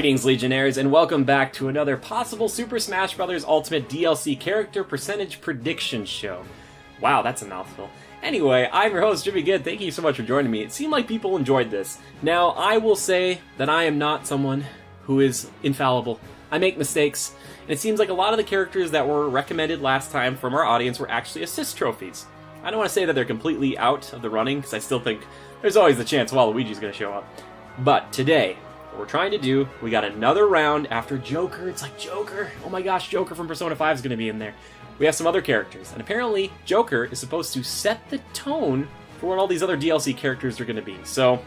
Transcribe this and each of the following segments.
Greetings, Legionnaires, and welcome back to another possible Super Smash Bros. Ultimate DLC character percentage prediction show. Wow, that's a mouthful. Anyway, I'm your host, Jimmy Good. Thank you so much for joining me. It seemed like people enjoyed this. Now, I will say that I am not someone who is infallible. I make mistakes, and it seems like a lot of the characters that were recommended last time from our audience were actually assist trophies. I don't want to say that they're completely out of the running, because I still think there's always the chance Waluigi's going to show up. But today, what we're trying to do, we got another round after Joker. It's like Joker. Oh my gosh, Joker from Persona 5 is going to be in there. We have some other characters, and apparently Joker is supposed to set the tone for what all these other DLC characters are going to be. So,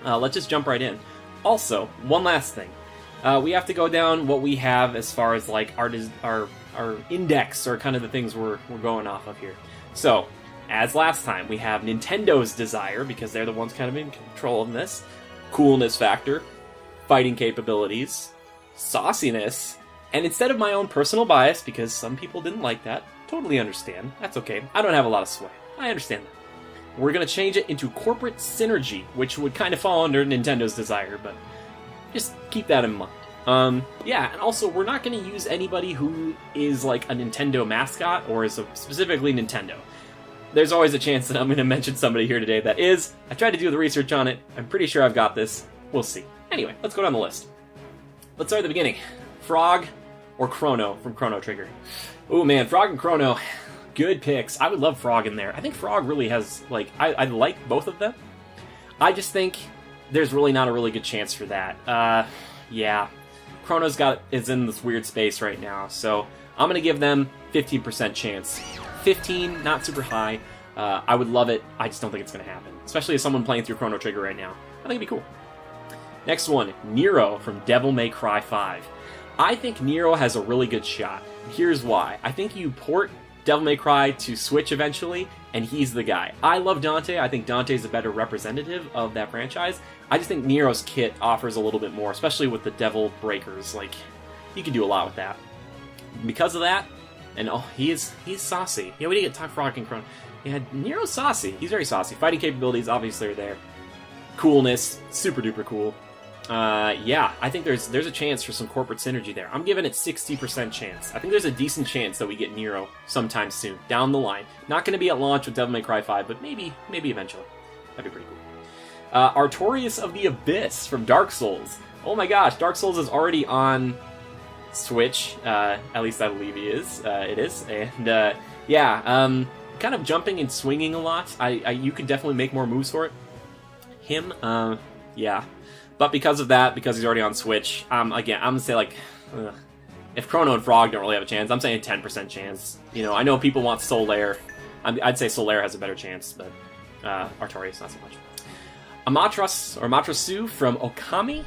let's just jump right in. Also, one last thing. We have to go down what we have as far as like our index, or kind of the things we're going off of here. So, as last time, we have Nintendo's desire, because they're the ones kind of in control of this. Coolness factor, fighting capabilities, sauciness, and instead of my own personal bias, because some people didn't like that, totally understand. That's okay. I don't have a lot of sway. I understand that. We're going to change it into corporate synergy, which would kind of fall under Nintendo's desire, but just keep that in mind. Yeah, and also, we're not going to use anybody who is like a Nintendo mascot, or is specifically Nintendo. There's always a chance that I'm going to mention somebody here today that is. I tried to do the research on it. I'm pretty sure I've got this. We'll see. Anyway, let's go down the list. Let's start at the beginning. Frog or Chrono from Chrono Trigger. Oh man, Frog and Chrono, good picks. I would love Frog in there. I think Frog really has, like, I like both of them. I just think there's really not a really good chance for that. Yeah. Chrono's is in this weird space right now, so I'm going to give them 15% chance. 15, not super high. I would love it. I just don't think it's going to happen. Especially as someone playing through Chrono Trigger right now. I think it'd be cool. Next one, Nero from Devil May Cry 5. I think Nero has a really good shot. Here's why. I think you port Devil May Cry to Switch eventually, and he's the guy. I love Dante. I think Dante's a better representative of that franchise. I just think Nero's kit offers a little bit more, especially with the Devil Breakers. Like, you can do a lot with that. Because of that, and oh, he's saucy. Yeah, we didn't get to talk Frog and Chrono. Yeah, Nero's saucy. He's very saucy. Fighting capabilities obviously are there. Coolness, super duper cool. Yeah, I think there's a chance for some corporate synergy there. I'm giving it 60% chance. I think there's a decent chance that we get Nero sometime soon, down the line. Not going to be at launch with Devil May Cry 5, but maybe eventually. That'd be pretty cool. Artorias of the Abyss from Dark Souls. Oh my gosh, Dark Souls is already on Switch, at least I believe it is, and yeah, kind of jumping and swinging a lot. You could definitely make more moves for it. Him, yeah, but because of that, because he's already on Switch, again, I'm gonna say like, if Chrono and Frog don't really have a chance, I'm saying 10% chance. You know, I know people want Solaire. I'd say Solaire has a better chance, but Artorias not so much. Amaterasu from Okami.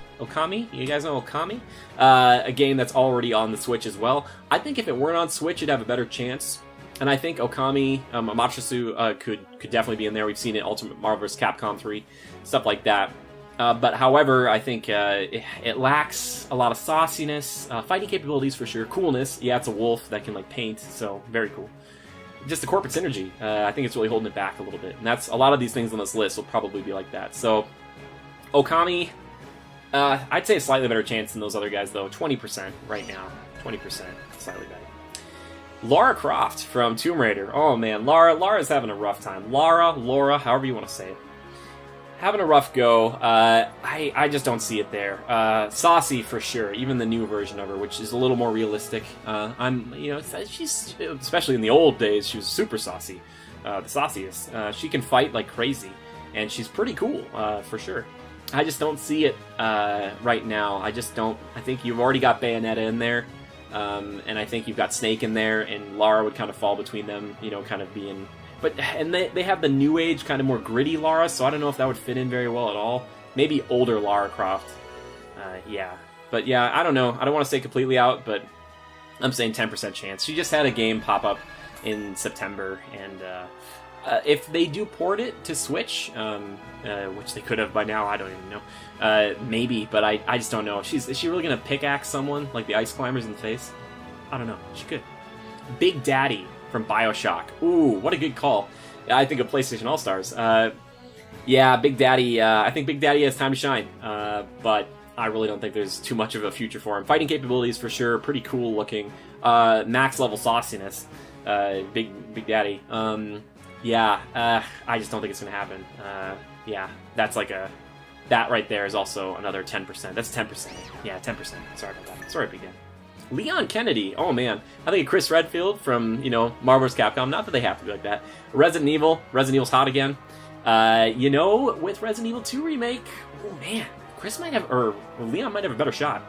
You guys know Okami? A game that's already on the Switch as well. I think if it weren't on Switch, it'd have a better chance. And I think Okami, Amaterasu could definitely be in there. We've seen it Ultimate Marvel vs. Capcom 3, stuff like that. But however, I think it lacks a lot of sauciness, fighting capabilities for sure, coolness. Yeah, it's a wolf that can like paint, so very cool. Just the corporate synergy, I think it's really holding it back a little bit. And that's a lot of these things on this list will probably be like that. So, Okami, I'd say a slightly better chance than those other guys, though. 20% right now. 20%, slightly better. Lara Croft from Tomb Raider. Oh man, Lara's having a rough time. Laura, however you want to say it. Having a rough go. I just don't see it there. Saucy for sure, even the new version of her, which is a little more realistic. She's, especially in the old days, she was super saucy. The sauciest. She can fight like crazy, and she's pretty cool, for sure. I just don't see it right now. I just don't. I think you've already got Bayonetta in there, and I think you've got Snake in there, and Lara would kind of fall between them, you know, kind of being... And they have the new age, kind of more gritty Lara, so I don't know if that would fit in very well at all. Maybe older Lara Croft. Yeah. But yeah, I don't know. I don't want to say completely out, but I'm saying 10% chance. She just had a game pop up in September, and if they do port it to Switch, which they could have by now, I don't even know. Maybe, but I just don't know. Is she really going to pickaxe someone, like the Ice Climbers, in the face? I don't know. She could. Big Daddy from Bioshock. Ooh, what a good call. I think of PlayStation All-Stars. Yeah, Big Daddy. I think Big Daddy has time to shine. But I really don't think there's too much of a future for him. Fighting capabilities, for sure, pretty cool looking. Max level sauciness. Big Daddy. I just don't think it's going to happen. That's like that right there is also another 10%. That's 10%. Yeah, 10%. Sorry about that. Sorry, Big Daddy. Leon Kennedy. Oh, man. I think Chris Redfield from, Marvel vs. Capcom. Not that they have to be like that. Resident Evil. Resident Evil's hot again. With Resident Evil 2 Remake, oh, man. Leon might have a better shot.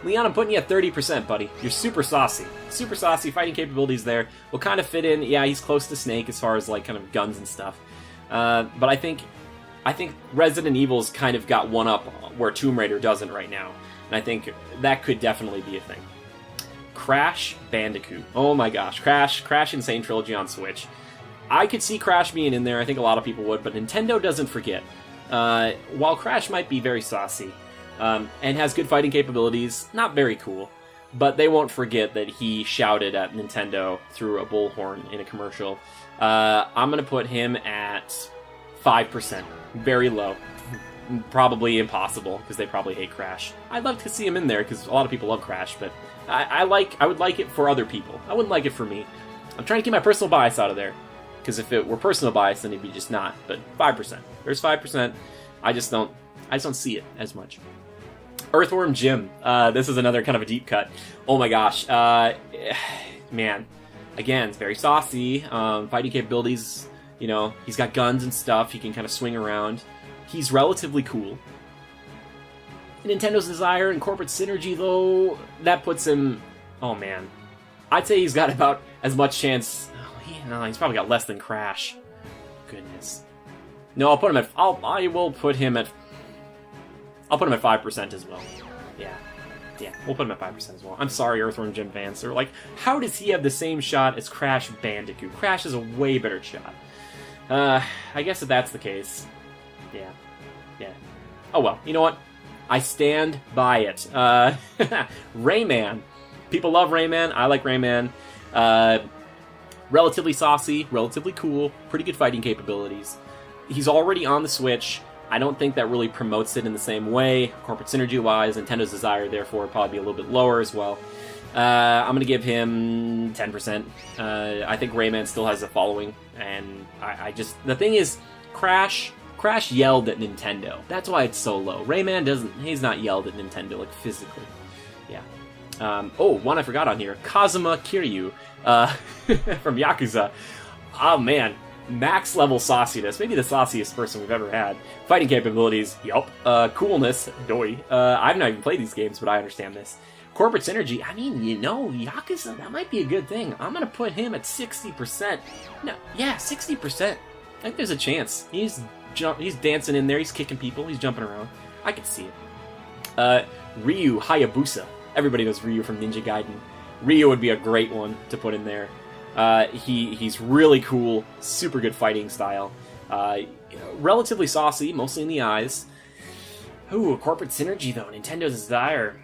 Leon, I'm putting you at 30%, buddy. You're super saucy. Super saucy. Fighting capabilities there will kind of fit in. Yeah, he's close to Snake as far as, like, kind of guns and stuff. But I think Resident Evil's kind of got one up where Tomb Raider doesn't right now. And I think that could definitely be a thing. Crash Bandicoot. Oh my gosh. Crash Insane Trilogy on Switch. I could see Crash being in there. I think a lot of people would, but Nintendo doesn't forget. While Crash might be very saucy, and has good fighting capabilities, not very cool, but they won't forget that he shouted at Nintendo through a bullhorn in a commercial. I'm going to put him at 5%. Very low. Probably impossible, because they probably hate Crash. I'd love to see him in there, because a lot of people love Crash, but I would like it for other people. I wouldn't like it for me. I'm trying to keep my personal bias out of there, because if it were personal bias, then it'd be just not. But 5%. There's 5%. I just don't see it as much. Earthworm Jim. This is another kind of a deep cut. Oh my gosh. Man. Again, it's very saucy. Fighting capabilities, he's got guns and stuff. He can kind of swing around. He's relatively cool. Nintendo's desire and corporate synergy, though, that puts him... Oh, man. I'd say he's got about as much chance... he's probably got less than Crash. Goodness. No, I'll put him at... I will put him at... I'll put him at 5% as well. Yeah, we'll put him at 5% as well. I'm sorry, Earthworm Jim fans. They're like, how does he have the same shot as Crash Bandicoot? Crash is a way better shot. I guess if that's the case... Yeah. Oh well, you know what? I stand by it. Rayman. People love Rayman. I like Rayman. Relatively saucy, relatively cool, pretty good fighting capabilities. He's already on the Switch. I don't think that really promotes it in the same way, corporate synergy-wise. Nintendo desire, therefore, would probably be a little bit lower as well. I'm going to give him 10%. I think Rayman still has a following, and the thing is, Crash yelled at Nintendo. That's why it's so low. Rayman he's not yelled at Nintendo, like, physically. Yeah. One I forgot on here. Kazuma Kiryu, from Yakuza. Oh, man. Max level sauciness. Maybe the sauciest person we've ever had. Fighting capabilities. Yup. Coolness. Doi. I've not even played these games, but I understand this. Corporate synergy. I mean, Yakuza, that might be a good thing. I'm going to put him at 60%. No, yeah, 60%. I think there's a chance. He's dancing in there. He's kicking people. He's jumping around. I could see it. Ryu Hayabusa. Everybody knows Ryu from Ninja Gaiden. Ryu would be a great one to put in there. He's really cool. Super good fighting style. Relatively saucy, mostly in the eyes. Ooh, corporate synergy, though. Nintendo's desire.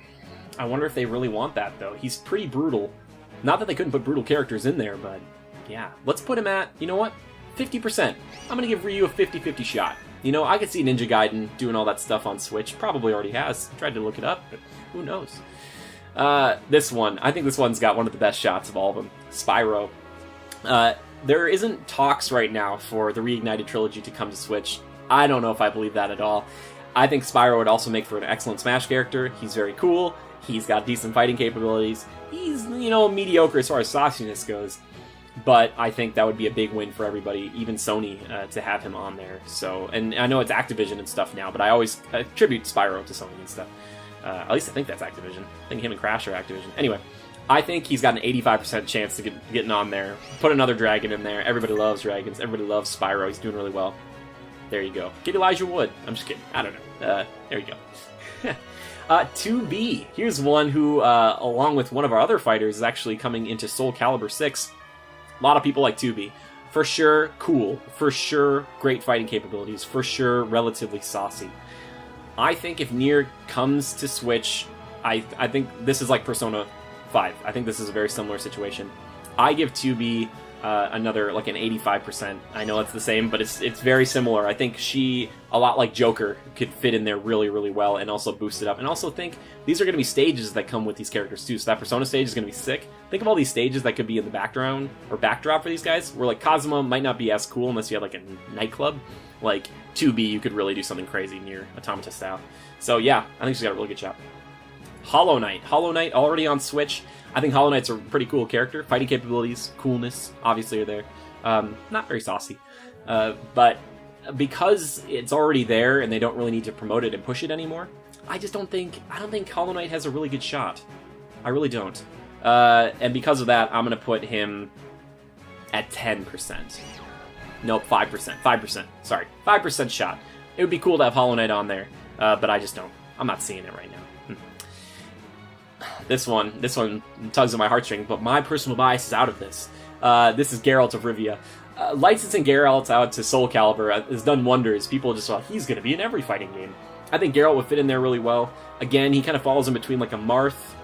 I wonder if they really want that, though. He's pretty brutal. Not that they couldn't put brutal characters in there, but yeah. Let's put him at, 50%. I'm going to give Ryu a 50-50 shot. I could see Ninja Gaiden doing all that stuff on Switch. Probably already has. Tried to look it up, but who knows? This one. I think this one's got one of the best shots of all of them. Spyro. There isn't talks right now for the Reignited Trilogy to come to Switch. I don't know if I believe that at all. I think Spyro would also make for an excellent Smash character. He's very cool. He's got decent fighting capabilities. He's, mediocre as far as sauciness goes. But I think that would be a big win for everybody, even Sony, to have him on there. So, and I know it's Activision and stuff now, but I always attribute Spyro to Sony and stuff. At least I think that's Activision. I think him and Crash are Activision. Anyway, I think he's got an 85% chance to getting on there. Put another dragon in there. Everybody loves dragons. Everybody loves Spyro. He's doing really well. There you go. Get Elijah Wood. I'm just kidding. I don't know. There you go. 2B. Here's one who, along with one of our other fighters, is actually coming into Soul Calibur 6. A lot of people like 2B. For sure, cool. For sure, great fighting capabilities. For sure, relatively saucy. I think if Nier comes to Switch, I think this is like Persona 5. I think this is a very similar situation. I give 2B another like an 85%. I know it's the same, but it's very similar. I think she, a lot like Joker, could fit in there really, really well and also boost it up. And also think these are going to be stages that come with these characters too. So that Persona stage is going to be sick. Think of all these stages that could be in the background or backdrop for these guys, where like Kazuma might not be as cool unless you have like a nightclub. Like 2B, you could really do something crazy near Automata style. So yeah, I think she's got a really good shot. Hollow Knight. Hollow Knight already on Switch. I think Hollow Knight's a pretty cool character. Fighting capabilities, coolness, obviously are there. Not very saucy. But because it's already there and they don't really need to promote it and push it anymore, I don't think Hollow Knight has a really good shot. I really don't. And because of that, I'm going to put him at 10%. Nope, 5%. 5%. Sorry, 5% shot. It would be cool to have Hollow Knight on there, but I just don't. I'm not seeing it right now. This one tugs at my heartstring, but my personal bias is out of this. This is Geralt of Rivia. Licensing Geralt out to Soul Calibur has done wonders. People just thought he's going to be in every fighting game. I think Geralt would fit in there really well. Again, he kind of falls in between like a Marth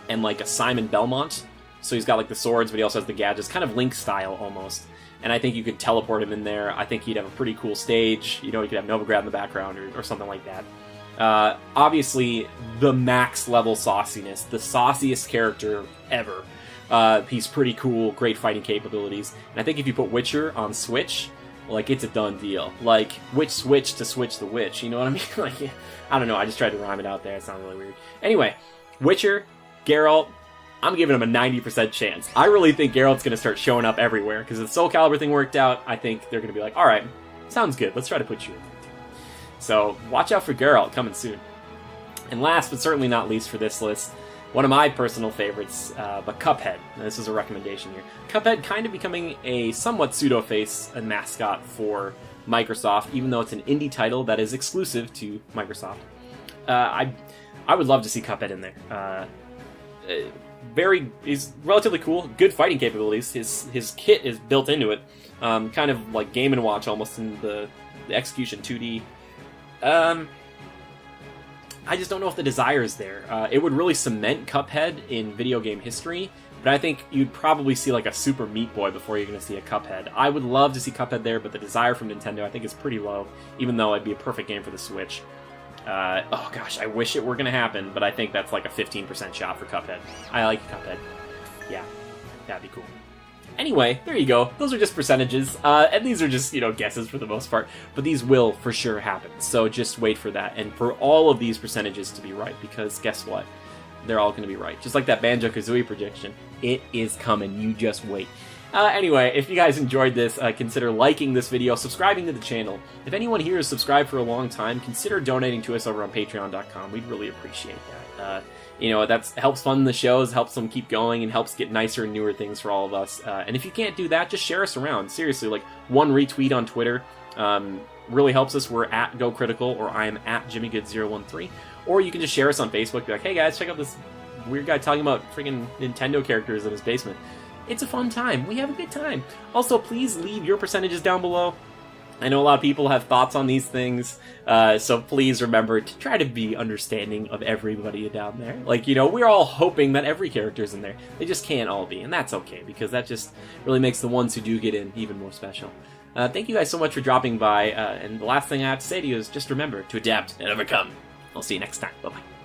and like a Simon Belmont. So he's got like the swords, but he also has the gadgets, kind of Link style almost. And I think you could teleport him in there. I think he'd have a pretty cool stage. You know, you could have Novigrad in the background or something like that. Obviously, the max level sauciness, the sauciest character ever. He's pretty cool, great fighting capabilities. And I think if you put Witcher on Switch, like, it's a done deal. Like, which Switch to switch the witch, you know what I mean? Like, I don't know, I just tried to rhyme it out there, it sounded really weird. Anyway, Witcher, Geralt, I'm giving him a 90% chance. I really think Geralt's going to start showing up everywhere, because if the Soul Calibur thing worked out, I think they're going to be like, alright, sounds good, let's try to put you in there. So, watch out for Geralt coming soon. And last, but certainly not least for this list, one of my personal favorites, but Cuphead. And this is a recommendation here. Cuphead kind of becoming a somewhat pseudo-face and mascot for Microsoft, even though it's an indie title that is exclusive to Microsoft. I would love to see Cuphead in there. He's relatively cool, good fighting capabilities. His kit is built into it, kind of like Game & Watch almost in the execution 2D. I just don't know if the desire is there. It would really cement Cuphead in video game history, but I think you'd probably see like a Super Meat Boy before you're going to see a Cuphead. I would love to see Cuphead there, but the desire from Nintendo I think is pretty low, even though it'd be a perfect game for the Switch. Oh gosh, I wish it were going to happen, but I think that's like a 15% shot for Cuphead. I like Cuphead. Yeah, that'd be cool. Anyway, there you go. Those are just percentages, and these are just, guesses for the most part, but these will for sure happen, so just wait for that, and for all of these percentages to be right, because guess what? They're all going to be right. Just like that Banjo-Kazooie prediction. It is coming, you just wait. Anyway, if you guys enjoyed this, consider liking this video, subscribing to the channel. If anyone here has subscribed for a long time, consider donating to us over on patreon.com. We'd really appreciate that. That helps fund the shows, helps them keep going, and helps get nicer and newer things for all of us. And if you can't do that, just share us around. Seriously, like one retweet on Twitter really helps us. We're at GoCritical, or I am at JimmyGood013. Or you can just share us on Facebook. Be like, hey guys, check out this weird guy talking about freaking Nintendo characters in his basement. It's a fun time. We have a good time. Also, please leave your percentages down below. I know a lot of people have thoughts on these things, so please remember to try to be understanding of everybody down there. Like, we're all hoping that every character's in there. They just can't all be, and that's okay, because that just really makes the ones who do get in even more special. Thank you guys so much for dropping by, and the last thing I have to say to you is just remember to adapt and overcome. I'll see you next time. Bye-bye.